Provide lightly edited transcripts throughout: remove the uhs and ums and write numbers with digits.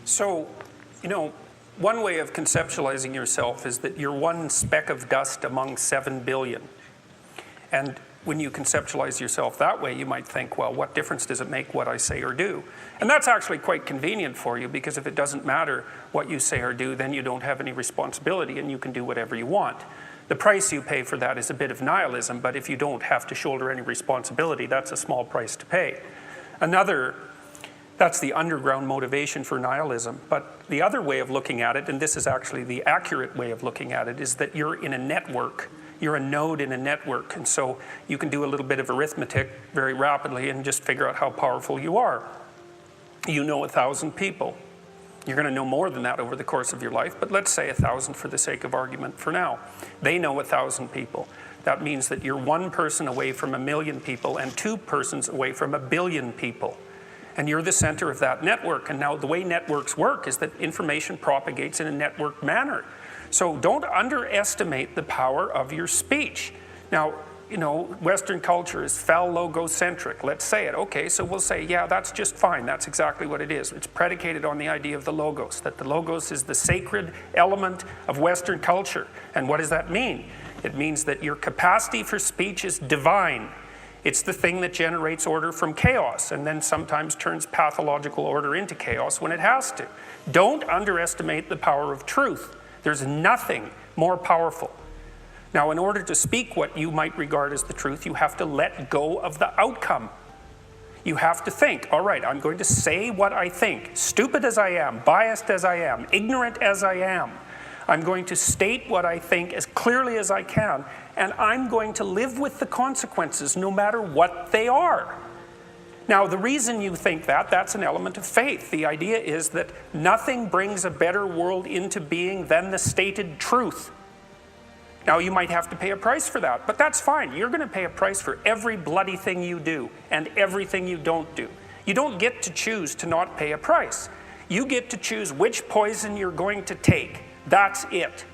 So, one way of conceptualizing yourself is that you're one speck of dust among 7 billion. And when you conceptualize yourself that way, you might think, well, what difference does it make what I say or do? And that's actually quite convenient for you, because if it doesn't matter what you say or do, then you don't have any responsibility and you can do whatever you want. The price you pay for that is a bit of nihilism, but if you don't have to shoulder any responsibility, that's a small price to pay. That's the underground motivation for nihilism. But the other way of looking at it, and this is actually the accurate way of looking at it, is that you're in a network. You're a node in a network, and so you can do a little bit of arithmetic very rapidly and just figure out how powerful you are. You know 1,000 people. You're going to know more than that over the course of your life, but let's say 1,000 for the sake of argument for now. They know 1,000 people. That means that you're one person away from 1,000,000 people and 2 persons away from 1,000,000,000 people. And you're the center of that network. And now the way networks work is that information propagates in a network manner. So don't underestimate the power of your speech. Now, Western culture is phallogocentric. Let's say it. Okay, so we'll say, yeah, that's just fine. That's exactly what it is. It's predicated on the idea of the logos, that the logos is the sacred element of Western culture. And what does that mean? It means that your capacity for speech is divine. It's the thing that generates order from chaos and then sometimes turns pathological order into chaos when it has to. Don't underestimate the power of truth. There's nothing more powerful. Now, in order to speak what you might regard as the truth, you have to let go of the outcome. You have to think, all right, I'm going to say what I think, stupid as I am, biased as I am, ignorant as I am. I'm going to state what I think as clearly as I can, and I'm going to live with the consequences no matter what they are. Now, the reason you think that's an element of faith. The idea is that nothing brings a better world into being than the stated truth. Now, you might have to pay a price for that, but that's fine. You're going to pay a price for every bloody thing you do and everything you don't do. You don't get to choose to not pay a price. You get to choose which poison you're going to take. That's it.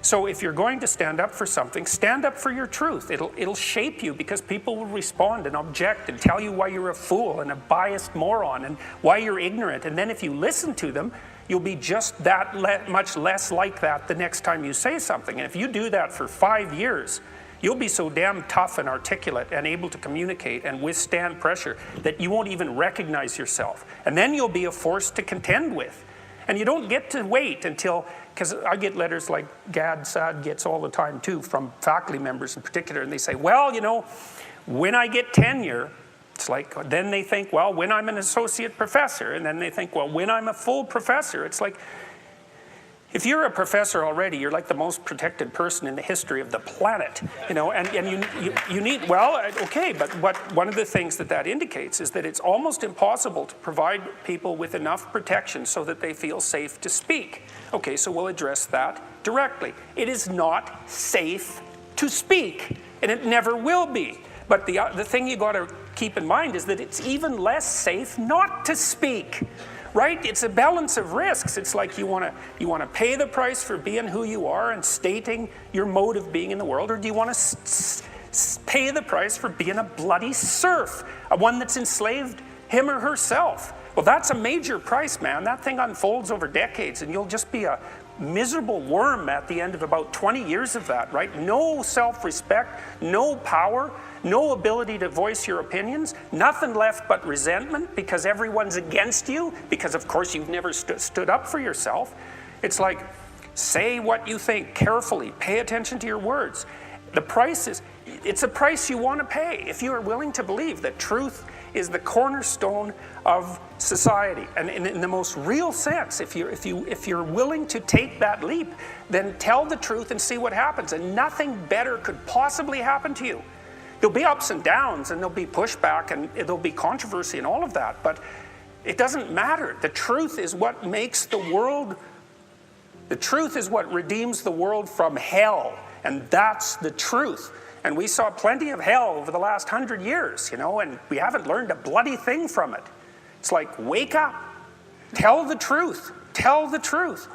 So if you're going to stand up for something, stand up for your truth. It'll shape you, because people will respond and object and tell you why you're a fool and a biased moron and why you're ignorant. And then if you listen to them, you'll be just that much less like that the next time you say something. And if you do that for 5 years, you'll be so damn tough and articulate and able to communicate and withstand pressure that you won't even recognize yourself. And then you'll be a force to contend with. And you don't get to wait until, because I get letters like Gad Saad gets all the time too, from faculty members in particular, and they say, well, when I get tenure, it's like, then they think, well, when I'm an associate professor, and then they think, well, when I'm a full professor. It's like, if you're a professor already, you're like the most protected person in the history of the planet, and you need, well, okay, but one of the things that indicates is that it's almost impossible to provide people with enough protection so that they feel safe to speak. Okay, so we'll address that directly. It is not safe to speak, and it never will be. But the thing you got to keep in mind is that it's even less safe not to speak. Right? It's a balance of risks. It's like you want to pay the price for being who you are and stating your mode of being in the world, or do you want to pay the price for being a bloody serf, one that's enslaved him or herself? Well, that's a major price, man. That thing unfolds over decades, and you'll just be a miserable worm at the end of about 20 years of that, right? No self-respect, no power, no ability to voice your opinions, nothing left but resentment because everyone's against you, because of course you've never stood up for yourself. It's like, say what you think carefully, pay attention to your words. The price is, it's a price you want to pay if you are willing to believe that truth is the cornerstone of society. And in the most real sense, if you're willing to take that leap, then tell the truth and see what happens. And nothing better could possibly happen to you. There'll be ups and downs, and there'll be pushback, and there'll be controversy and all of that, but it doesn't matter. The truth is what makes the world, the truth is what redeems the world from hell, and that's the truth. And we saw plenty of hell over the last 100 years, and we haven't learned a bloody thing from it. It's like, wake up, tell the truth,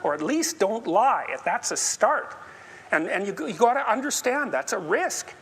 or at least don't lie. That's a start. And you got to understand that's a risk.